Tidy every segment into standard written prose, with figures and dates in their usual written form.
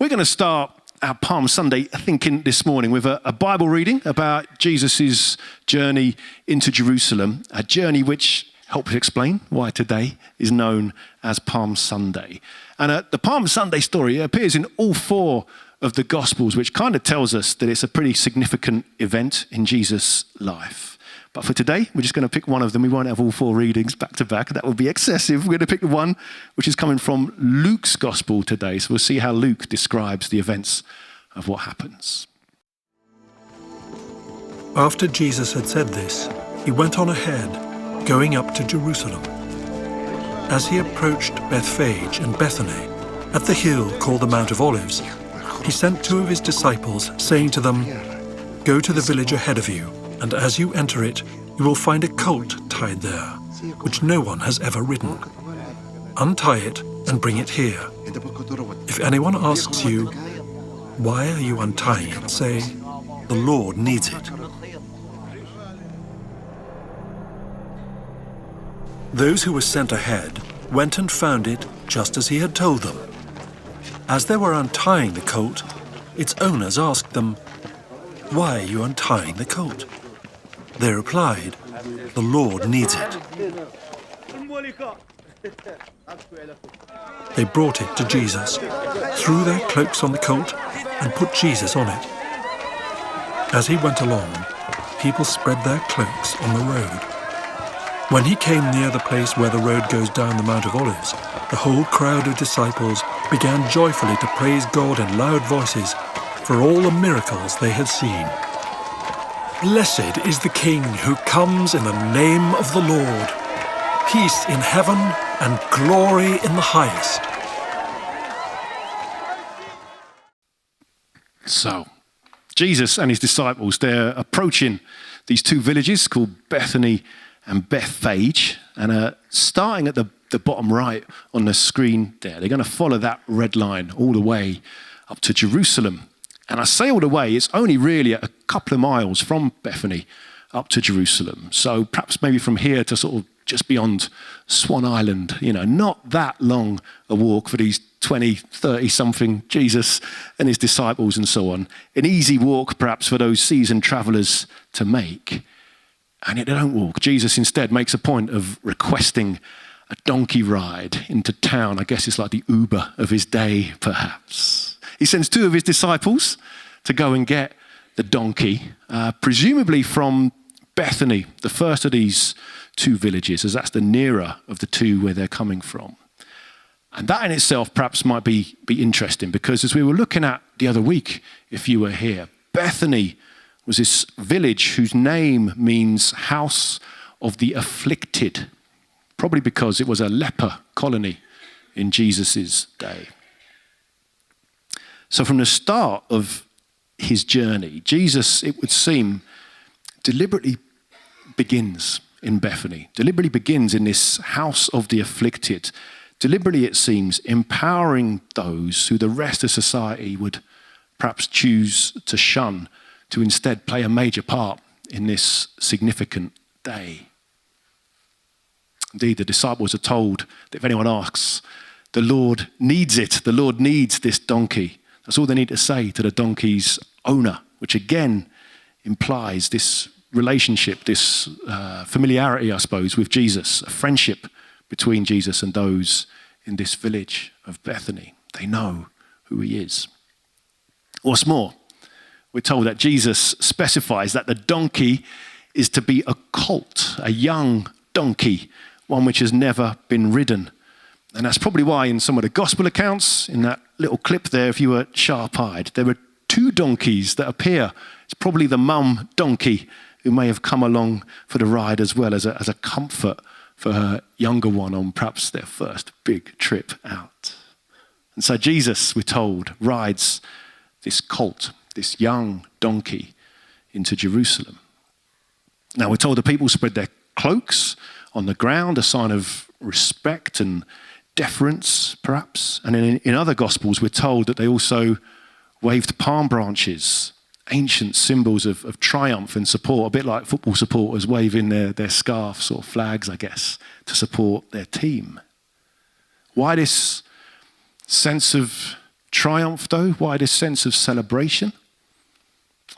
We're going to start our Palm Sunday thinking this morning with a Bible reading about Jesus' journey into Jerusalem, a journey which helps explain why today is known as Palm Sunday. And the Palm Sunday story appears in all four of the Gospels, which kind of tells us that it's a pretty significant event in Jesus' life. But for today, we're just going to pick one of them. We won't have all four readings back to back. That would be excessive. We're going to pick the one which is coming from Luke's Gospel today. So we'll see how Luke describes the events of what happens. After Jesus had said this, he went on ahead, going up to Jerusalem. As he approached Bethphage and Bethany, at the hill called the Mount of Olives, he sent two of his disciples, saying to them, "Go to the village ahead of you, and as you enter it, you will find a colt tied there, which no one has ever ridden. Untie it and bring it here. If anyone asks you, 'Why are you untying it?' say, 'The Lord needs it.'" Those who were sent ahead went and found it just as he had told them. As they were untying the colt, its owners asked them, "Why are you untying the colt?" They replied, "The Lord needs it." They brought it to Jesus, threw their cloaks on the colt, and put Jesus on it. As he went along, people spread their cloaks on the road. When he came near the place where the road goes down the Mount of Olives, the whole crowd of disciples began joyfully to praise God in loud voices for all the miracles they had seen. "Blessed is the King who comes in the name of the Lord. Peace in heaven and glory in the highest." So, Jesus and his disciples, they're approaching these two villages called Bethany and Bethphage, and starting at the bottom right on the screen there. They're going to follow that red line all the way up to Jerusalem. And I say all the way, it's only really a couple of miles from Bethany up to Jerusalem. So perhaps maybe from here to sort of just beyond Swan Island, not that long a walk for these 20, 30-something Jesus and his disciples and so on. An easy walk perhaps for those seasoned travelers to make. And yet they don't walk. Jesus instead makes a point of requesting a donkey ride into town. I guess it's like the Uber of his day, perhaps. He sends two of his disciples to go and get the donkey, presumably from Bethany, the first of these two villages, as that's the nearer of the two where they're coming from. And that in itself perhaps might be interesting, because as we were looking at the other week, if you were here, Bethany was this village whose name means house of the afflicted, probably because it was a leper colony in Jesus' day. So from the start of his journey, Jesus, it would seem, deliberately begins in Bethany, deliberately begins in this house of the afflicted, deliberately, it seems, empowering those who the rest of society would perhaps choose to shun, to instead play a major part in this significant day. Indeed, the disciples are told that if anyone asks, the Lord needs it, the Lord needs this donkey. That's all they need to say to the donkey's owner, which again implies this relationship, this familiarity, I suppose, with Jesus, a friendship between Jesus and those in this village of Bethany. They know who he is. What's more, we're told that Jesus specifies that the donkey is to be a colt, a young donkey, one which has never been ridden. And that's probably why in some of the gospel accounts, in that little clip there, if you were sharp-eyed, there were two donkeys that appear. It's probably the mum donkey who may have come along for the ride as well as a comfort for her younger one on perhaps their first big trip out. And so Jesus, we're told, rides this colt, this young donkey, into Jerusalem. Now we're told the people spread their cloaks on the ground, a sign of respect and deference, perhaps. And in other Gospels, we're told that they also waved palm branches, ancient symbols of triumph and support, a bit like football supporters waving their scarves or flags, I guess, to support their team. Why this sense of triumph, though? Why this sense of celebration?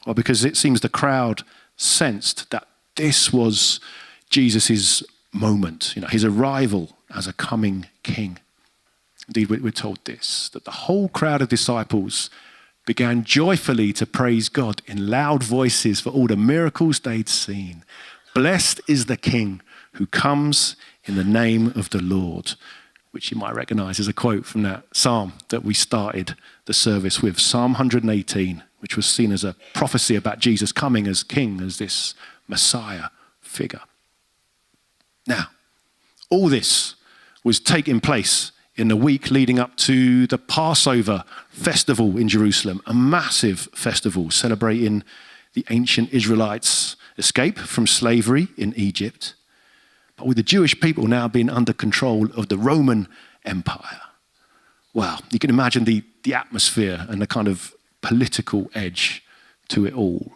Well, because it seems the crowd sensed that this was Jesus' moment, his arrival as a coming king. Indeed, we're told this, that the whole crowd of disciples began joyfully to praise God in loud voices for all the miracles they'd seen. Blessed is the King who comes in the name of the Lord, which you might recognize as a quote from that psalm that we started the service with, Psalm 118, which was seen as a prophecy about Jesus coming as king, as this Messiah figure. Now, all this was taking place in the week leading up to the Passover festival in Jerusalem, a massive festival celebrating the ancient Israelites' escape from slavery in Egypt, but with the Jewish people now being under control of the Roman Empire. Well, you can imagine the atmosphere and the kind of political edge to it all.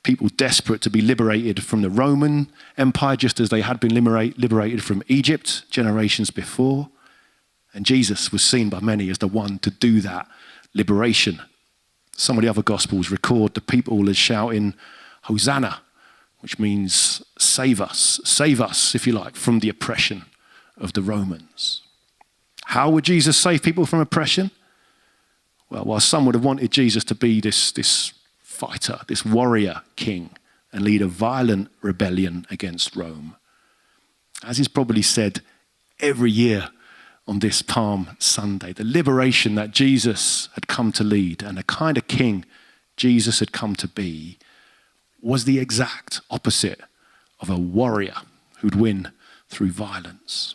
People desperate to be liberated from the Roman Empire, just as they had been liberated from Egypt generations before. And Jesus was seen by many as the one to do that liberation. Some of the other Gospels record the people as shouting, Hosanna, which means save us, if you like, from the oppression of the Romans. How would Jesus save people from oppression? Well, while some would have wanted Jesus to be this fighter, this warrior king, and lead a violent rebellion against Rome, as is probably said every year on this Palm Sunday, the liberation that Jesus had come to lead and the kind of king Jesus had come to be was the exact opposite of a warrior who'd win through violence.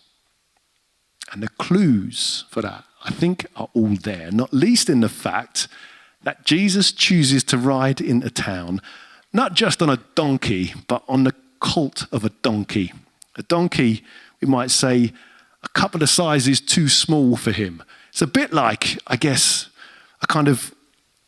And the clues for that, I think, are all there, not least in the fact that Jesus chooses to ride into town, not just on a donkey, but on the colt of a donkey. A donkey, we might say, a couple of sizes too small for him. It's a bit like, I guess, a kind of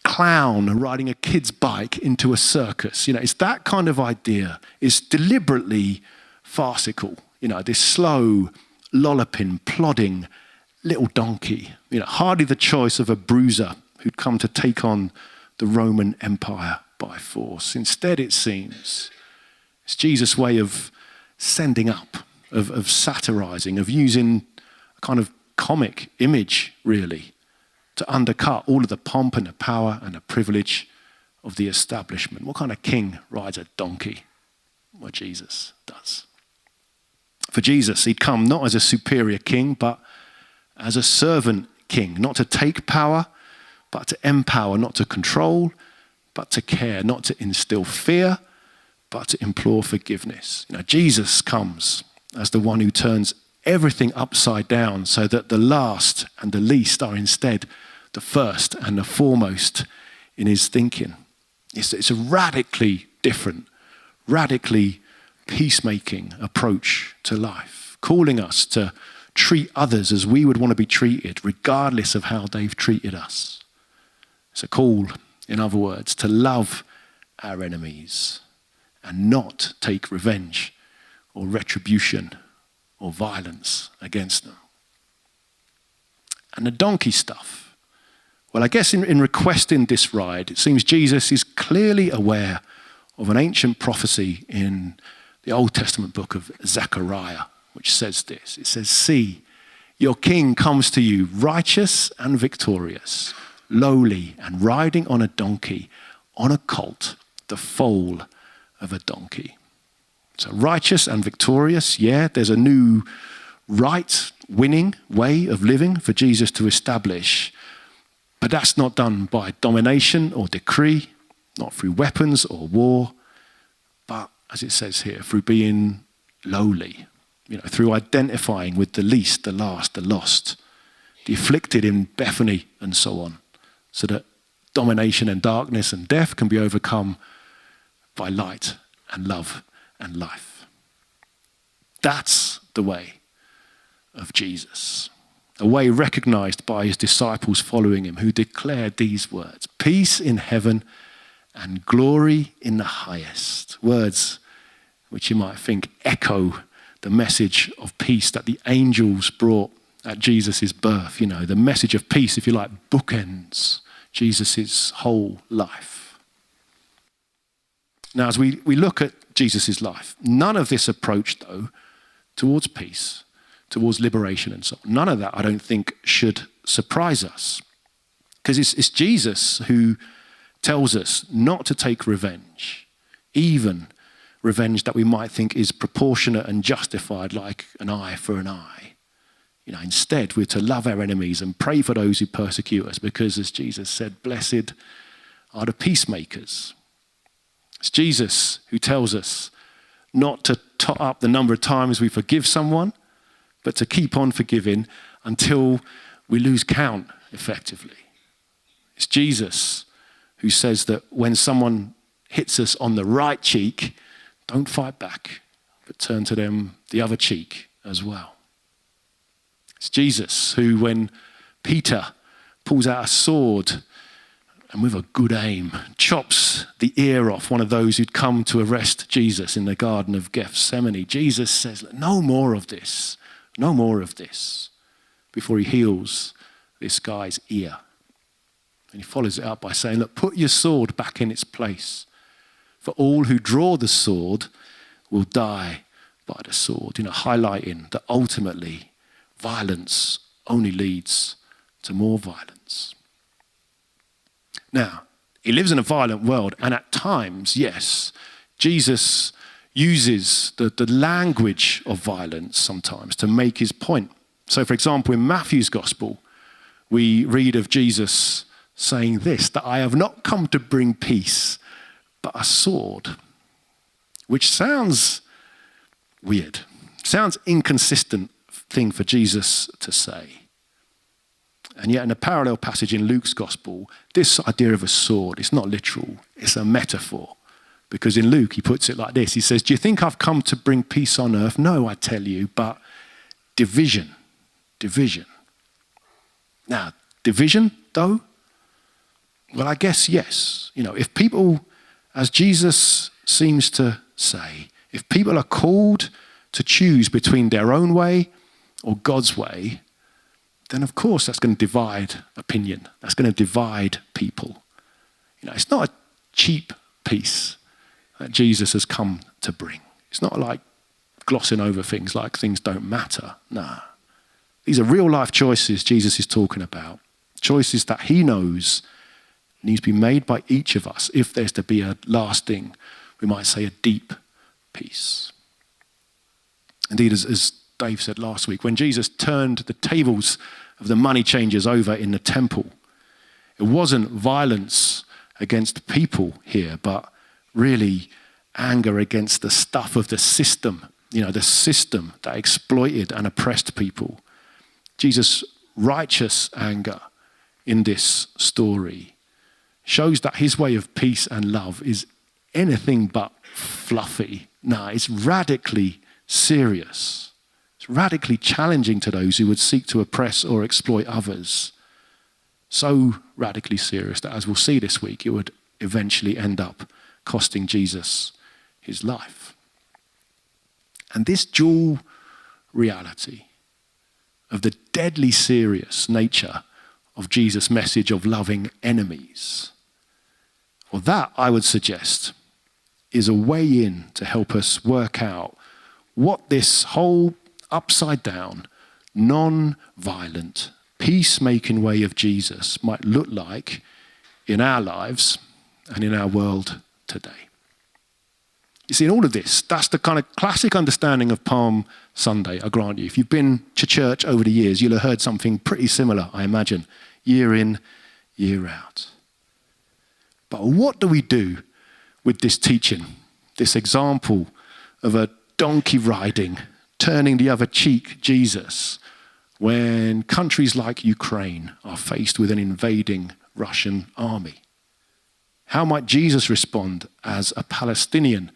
clown riding a kid's bike into a circus. It's that kind of idea. It's deliberately farcical. This slow, lolloping, plodding little donkey. Hardly the choice of a bruiser who'd come to take on the Roman Empire by force. Instead, it seems, it's Jesus' way of sending up, of satirizing, of using a kind of comic image, really, to undercut all of the pomp and the power and the privilege of the establishment. What kind of king rides a donkey? Well, Jesus does. For Jesus, he'd come not as a superior king, but as a servant king, not to take power, but to empower, not to control, but to care, not to instill fear, but to implore forgiveness. Jesus comes as the one who turns everything upside down so that the last and the least are instead the first and the foremost in his thinking. It's a radically different, radically peacemaking approach to life, calling us to treat others as we would want to be treated, regardless of how they've treated us. It's a call, in other words, to love our enemies and not take revenge or retribution or violence against them. And the donkey stuff, well, I guess in requesting this ride, it seems Jesus is clearly aware of an ancient prophecy in the Old Testament book of Zechariah, which says this. It says, "See, your king comes to you, righteous and victorious, lowly and riding on a donkey, on a colt, the foal of a donkey." So righteous and victorious, yeah, there's a new right, winning way of living for Jesus to establish. But that's not done by domination or decree, not through weapons or war, but as it says here, through being lowly, through identifying with the least, the last, the lost, the afflicted in Bethany and so on, so that domination and darkness and death can be overcome by light and love and life. That's the way of Jesus, a way recognized by his disciples following him, who declared these words: "Peace in heaven and glory in the highest." Words which you might think echo the message of peace that the angels brought at Jesus' birth. The message of peace, if you like, bookends Jesus' whole life. Now, as we look at Jesus' life, none of this approach, though, towards peace, towards liberation and so on, none of that, I don't think, should surprise us. Because it's Jesus who tells us not to take revenge, even revenge that we might think is proportionate and justified, like an eye for an eye. Instead, we're to love our enemies and pray for those who persecute us, because, as Jesus said, blessed are the peacemakers. It's Jesus who tells us not to tot up the number of times we forgive someone, but to keep on forgiving until we lose count, effectively. It's Jesus who says that when someone hits us on the right cheek, don't fight back, but turn to them the other cheek as well. It's Jesus who, when Peter pulls out a sword and with a good aim, chops the ear off one of those who'd come to arrest Jesus in the Garden of Gethsemane, Jesus says, no more of this, before he heals this guy's ear. And he follows it up by saying, look, put your sword back in its place. For all who draw the sword will die by the sword. Highlighting that ultimately violence only leads to more violence. Now, he lives in a violent world, and at times, yes, Jesus uses the language of violence sometimes to make his point. So, for example, in Matthew's Gospel, we read of Jesus saying this, that I have not come to bring peace, but a sword, which sounds weird, sounds inconsistent thing for Jesus to say. And yet in a parallel passage in Luke's Gospel, this idea of a sword is not literal, it's a metaphor. Because in Luke, he puts it like this. He says, do you think I've come to bring peace on earth? No, I tell you, but division. Now, division, though? Well, I guess yes. If people, as Jesus seems to say, if people are called to choose between their own way or God's way, then of course that's going to divide opinion. That's going to divide people. It's not a cheap peace that Jesus has come to bring. It's not like glossing over things like things don't matter. No. These are real life choices Jesus is talking about. Choices that he knows needs to be made by each of us if there's to be a lasting, we might say, a deep peace. Indeed, as Dave said last week, when Jesus turned the tables of the money changers over in the temple, it wasn't violence against people here, but really anger against the stuff of the system, the system that exploited and oppressed people. Jesus' righteous anger in this story shows that his way of peace and love is anything but fluffy. No, it's radically serious. It's radically challenging to those who would seek to oppress or exploit others. So radically serious that, as we'll see this week, it would eventually end up costing Jesus his life. And this dual reality of the deadly serious nature of Jesus' message of loving enemies, well, that, I would suggest, is a way in to help us work out what this whole upside-down, non-violent, peacemaking way of Jesus might look like in our lives and in our world today. You see, in all of this, that's the kind of classic understanding of Palm Sunday, I grant you. If you've been to church over the years, you'll have heard something pretty similar, I imagine, year in, year out. But what do we do with this teaching, this example of a donkey riding, turning the other cheek Jesus, when countries like Ukraine are faced with an invading Russian army? How might Jesus respond as a Palestinian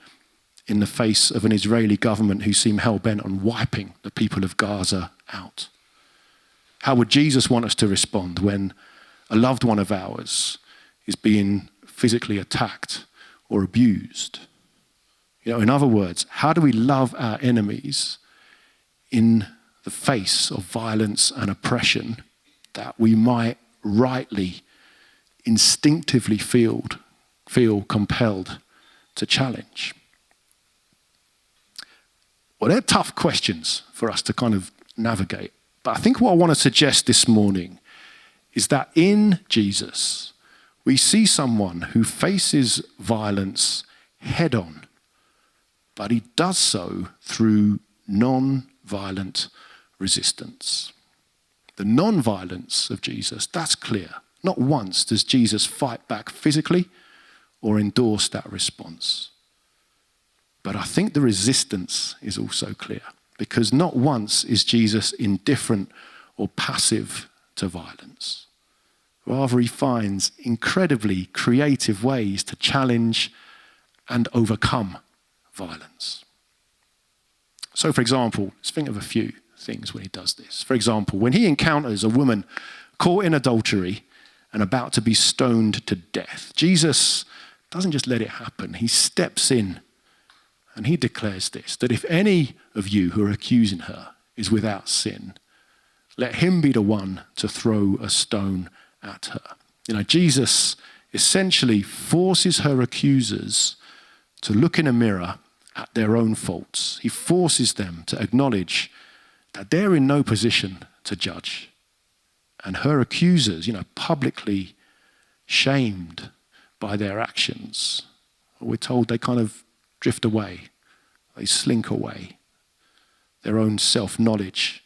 in the face of an Israeli government who seem hell-bent on wiping the people of Gaza out? How would Jesus want us to respond when a loved one of ours is being physically attacked or abused? In other words, how do we love our enemies in the face of violence and oppression that we might rightly, instinctively feel compelled to challenge? Well, they're tough questions for us to kind of navigate. But I think what I want to suggest this morning is that in Jesus, we see someone who faces violence head on, but he does so through non-violent resistance. The non-violence of Jesus, that's clear. Not once does Jesus fight back physically or endorse that response. But I think the resistance is also clear, because not once is Jesus indifferent or passive to violence. Rather, he finds incredibly creative ways to challenge and overcome violence. So, for example, let's think of a few things when he does this. For example, when he encounters a woman caught in adultery and about to be stoned to death, Jesus doesn't just let it happen. He steps in and he declares this, that if any of you who are accusing her is without sin, let him be the one to throw a stone at her. You know, Jesus essentially forces her accusers to look in a mirror at their own faults. He forces them to acknowledge that they're in no position to judge. And her accusers, publicly shamed by their actions, we're told they kind of drift away. They slink away. Their own self-knowledge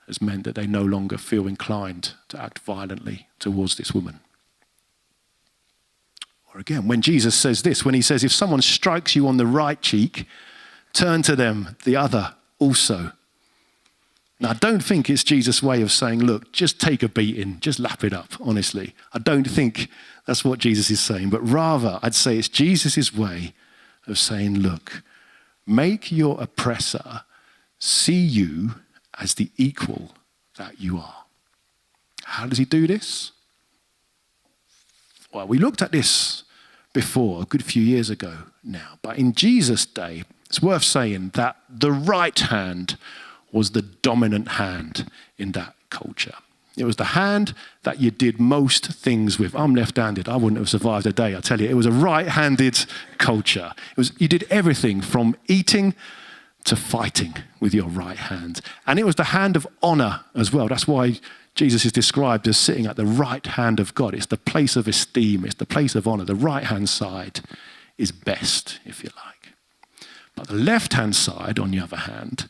has meant that they no longer feel inclined to act violently towards this woman. Or again, when Jesus says this, when he says, if someone strikes you on the right cheek, turn to them the other also. Now, I don't think it's Jesus' way of saying, look, just take a beating, just lap it up, honestly. I don't think that's what Jesus is saying, but rather I'd say it's Jesus' way of saying, look, make your oppressor see you as the equal that you are. How does he do this? Well, we looked at this before, a good few years ago now, but in Jesus' day, it's worth saying that the right hand was the dominant hand in that culture. It was the hand that you did most things with. I'm left-handed. I wouldn't have survived a day, I tell you. It was a right-handed culture. You did everything from eating to fighting with your right hand. And it was the hand of honor as well. That's why Jesus is described as sitting at the right hand of God. It's the place of esteem. It's the place of honor. The right-hand side is best, if you like. But the left-hand side, on the other hand,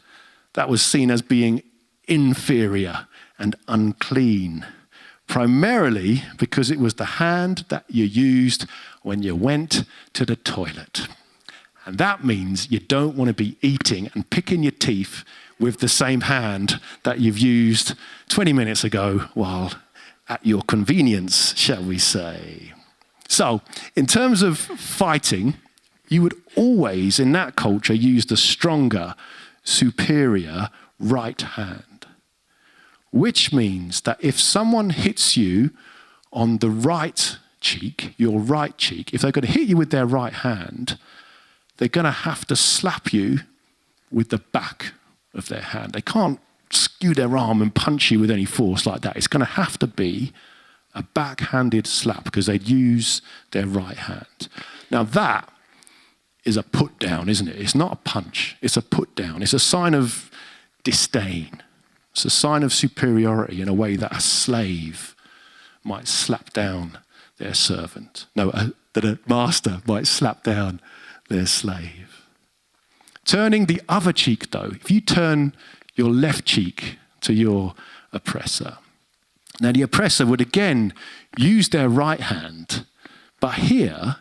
that was seen as being inferior and unclean, primarily because it was the hand that you used when you went to the toilet. And that means you don't want to be eating and picking your teeth with the same hand that you've used 20 minutes ago while at your convenience, shall we say. So, in terms of fighting, you would always, in that culture, use the stronger, superior right hand. Which means that if someone hits you on the right cheek, your right cheek, if they're going to hit you with their right hand, they're going to have to slap you with the back of their hand. They can't skew their arm and punch you with any force like that. It's going to have to be a backhanded slap because they'd use their right hand. Now that is a put down, isn't it? It's not a punch. It's a put down. It's a sign of disdain. It's a sign of superiority in a way that a slave might slap down their servant. No, that a master might slap down their slave. Turning the other cheek, though, if you turn your left cheek to your oppressor, now the oppressor would again use their right hand, but here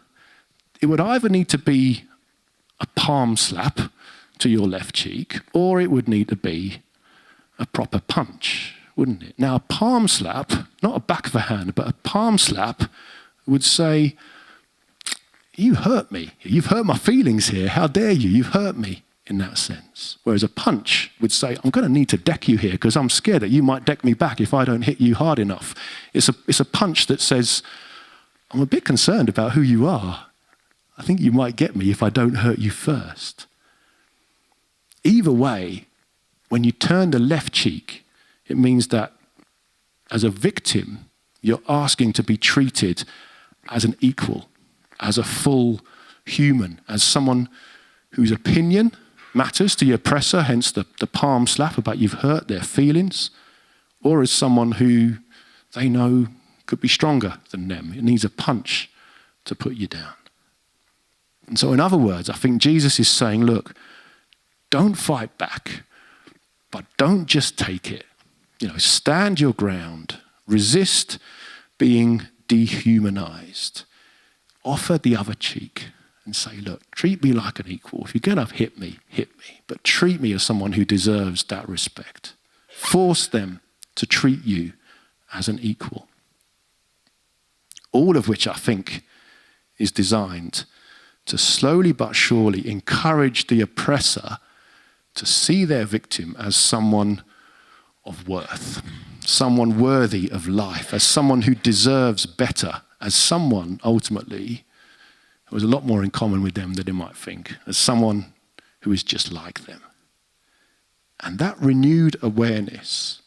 it would either need to be a palm slap to your left cheek, or it would need to be a proper punch, wouldn't it? Now, a palm slap, not a back of a hand, but a palm slap would say, you hurt me. You've hurt my feelings here. How dare you? You've hurt me in that sense. Whereas a punch would say, I'm going to need to deck you here because I'm scared that you might deck me back if I don't hit you hard enough. It's a punch that says, I'm a bit concerned about who you are. I think you might get me if I don't hurt you first. Either way, when you turn the left cheek, it means that as a victim, you're asking to be treated as an equal, as a full human, as someone whose opinion matters to the oppressor, hence the palm slap about you've hurt their feelings, or as someone who they know could be stronger than them. It needs a punch to put you down. And so in other words, I think Jesus is saying, look, don't fight back, but don't just take it. Stand your ground, resist being dehumanized. Offer the other cheek and say, look, treat me like an equal. If you're going to hit me, but treat me as someone who deserves that respect. Force them to treat you as an equal. All of which I think is designed to slowly but surely encourage the oppressor to see their victim as someone of worth, someone worthy of life, as someone who deserves better, as someone ultimately who has a lot more in common with them than they might think, as someone who is just like them. And that renewed awareness,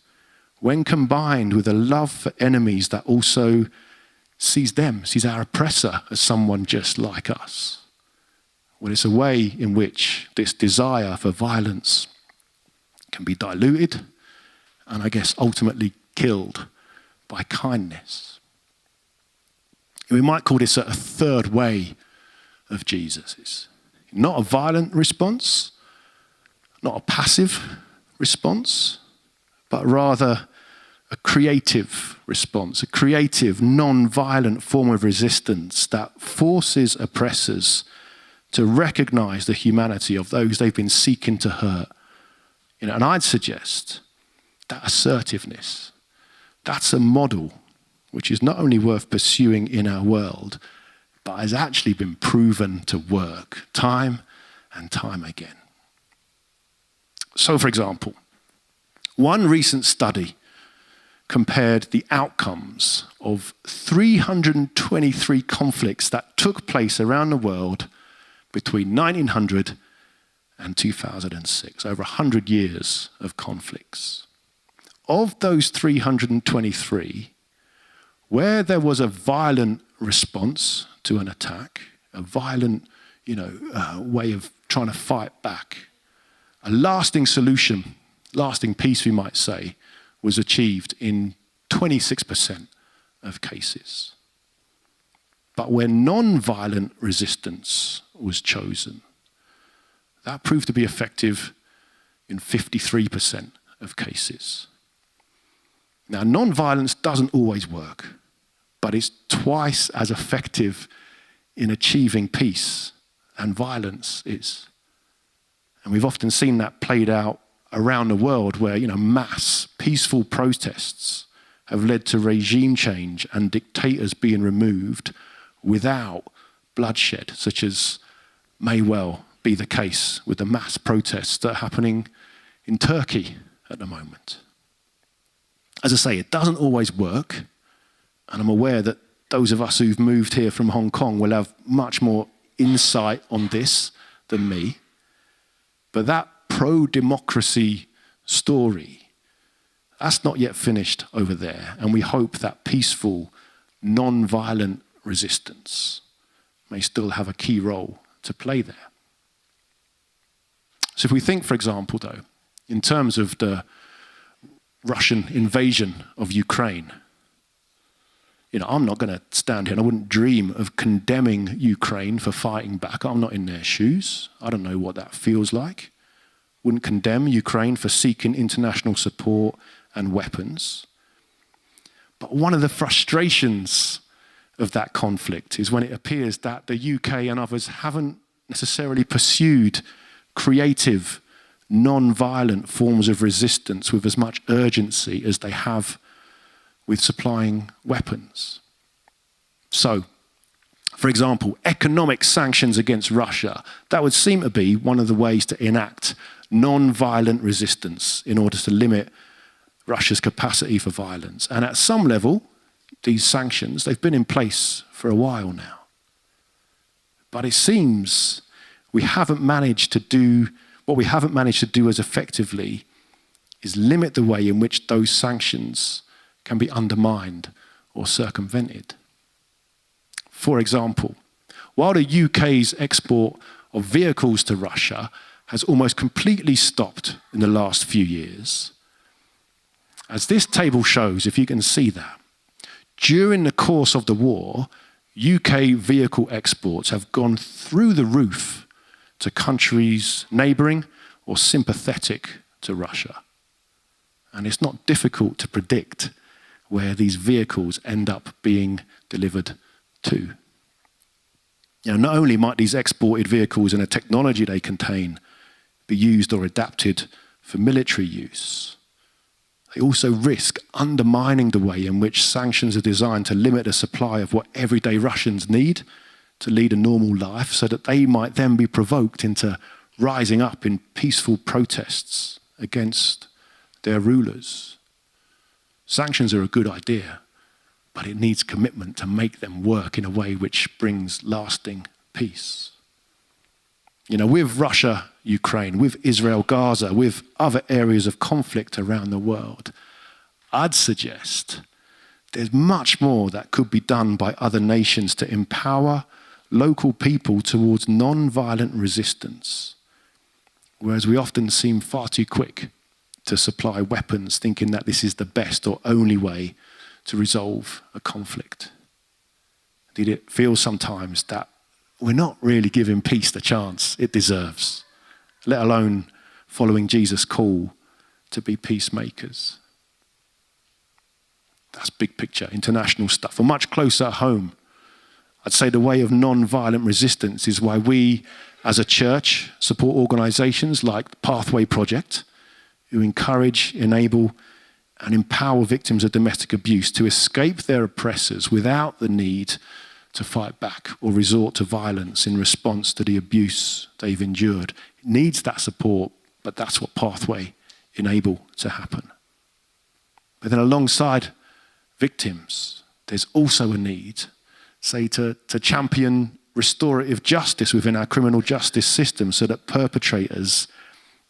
when combined with a love for enemies that also sees our oppressor as someone just like us, well, it's a way in which this desire for violence can be diluted and I guess ultimately killed by kindness. We might call this a third way of Jesus's. Not a violent response, not a passive response, but rather a creative response, a creative, non-violent form of resistance that forces oppressors to recognize the humanity of those they've been seeking to hurt. And I'd suggest that assertiveness, that's a model which is not only worth pursuing in our world, but has actually been proven to work time and time again. So, for example, one recent study compared the outcomes of 323 conflicts that took place around the world between 1900 and 2006, over 100 years of conflicts. Of those 323, where there was a violent response to an attack, a violent way of trying to fight back, a lasting solution, lasting peace, we might say, was achieved in 26% of cases. But where non-violent resistance was chosen, that proved to be effective in 53% of cases. Now, non-violence doesn't always work, but it's twice as effective in achieving peace and violence is. And we've often seen that played out around the world where, mass peaceful protests have led to regime change and dictators being removed without bloodshed, such as may well be the case with the mass protests that are happening in Turkey at the moment. As I say, it doesn't always work, and I'm aware that those of us who've moved here from Hong Kong will have much more insight on this than me. But that pro-democracy story, that's not yet finished over there, and we hope that peaceful, non-violent resistance may still have a key role to play there. So if we think, for example, though, in terms of the Russian invasion of Ukraine, I'm not going to stand here and I wouldn't dream of condemning Ukraine for fighting back. I'm not in their shoes. I don't know what that feels like. Wouldn't condemn Ukraine for seeking international support and weapons. But one of the frustrations of that conflict is when it appears that the UK and others haven't necessarily pursued creative, non-violent forms of resistance with as much urgency as they have with supplying weapons. So, for example, economic sanctions against Russia, that would seem to be one of the ways to enact non-violent resistance in order to limit Russia's capacity for violence. And at some level, these sanctions, they've been in place for a while now. But it seems we haven't managed to do what we haven't managed to do as effectively is limit the way in which those sanctions can be undermined or circumvented. For example, while the UK's export of vehicles to Russia has almost completely stopped in the last few years, as this table shows, if you can see that, during the course of the war, UK vehicle exports have gone through the roof to countries neighbouring or sympathetic to Russia. And it's not difficult to predict where these vehicles end up being delivered to. Not only might these exported vehicles and the technology they contain be used or adapted for military use, they also risk undermining the way in which sanctions are designed to limit the supply of what everyday Russians need to lead a normal life, so that they might then be provoked into rising up in peaceful protests against their rulers. Sanctions are a good idea, but it needs commitment to make them work in a way which brings lasting peace. With Russia, Ukraine, with Israel, Gaza, with other areas of conflict around the world, I'd suggest there's much more that could be done by other nations to empower local people towards non-violent resistance, whereas we often seem far too quick to supply weapons, thinking that this is the best or only way to resolve a conflict. Indeed, it feels sometimes that we're not really giving peace the chance it deserves, let alone following Jesus' call to be peacemakers. That's big picture, international stuff. And much closer at home, I'd say the way of non-violent resistance is why we, as a church, support organisations like the Pathway Project, who encourage, enable, and empower victims of domestic abuse to escape their oppressors without the need to fight back or resort to violence in response to the abuse they've endured. It needs that support, but that's what Pathway enable to happen. But then alongside victims, there's also a need, say, to champion restorative justice within our criminal justice system so that perpetrators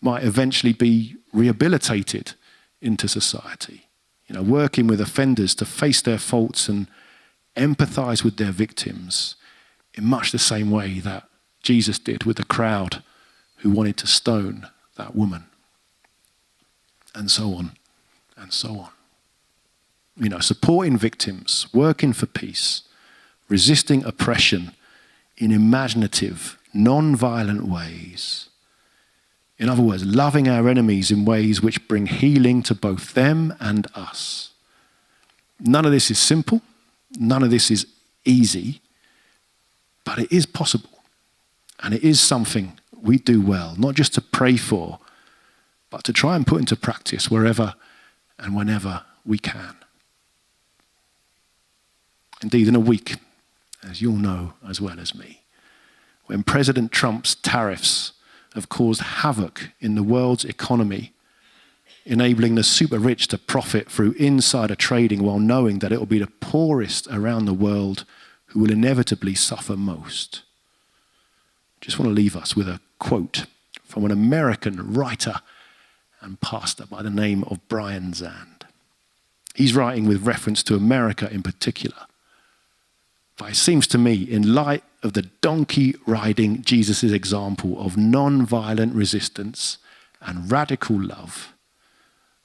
might eventually be rehabilitated into society. Working with offenders to face their faults and empathize with their victims in much the same way that Jesus did with the crowd who wanted to stone that woman. And so on, and so on. Supporting victims, working for peace, resisting oppression in imaginative, non-violent ways. In other words, loving our enemies in ways which bring healing to both them and us. None of this is simple. None of this is easy. But it is possible. And it is something we do well, not just to pray for, but to try and put into practice wherever and whenever we can. Indeed, in a week, as you'll know as well as me, when President Trump's tariffs have caused havoc in the world's economy, enabling the super rich to profit through insider trading while knowing that it will be the poorest around the world who will inevitably suffer most. Just want to leave us with a quote from an American writer and pastor by the name of Brian Zand. He's writing with reference to America in particular. But it seems to me, in light of the donkey riding Jesus' example of non-violent resistance and radical love,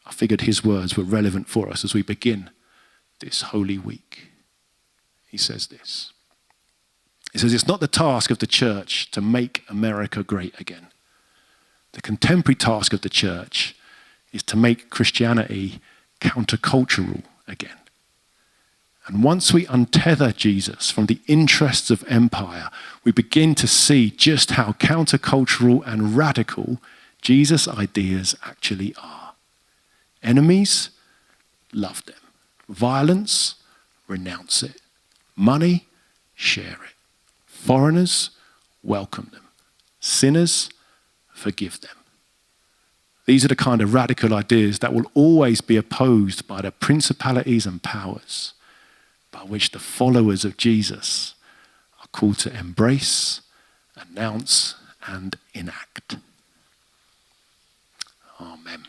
I figured his words were relevant for us as we begin this Holy Week. He says this. He says, it's not the task of the church to make America great again. The contemporary task of the church is to make Christianity countercultural again. And once we untether Jesus from the interests of empire, we begin to see just how countercultural and radical Jesus' ideas actually are. Enemies, love them. Violence, renounce it. Money, share it. Foreigners, welcome them. Sinners, forgive them. These are the kind of radical ideas that will always be opposed by the principalities and powers by which the followers of Jesus are called to embrace, announce, and enact. Amen.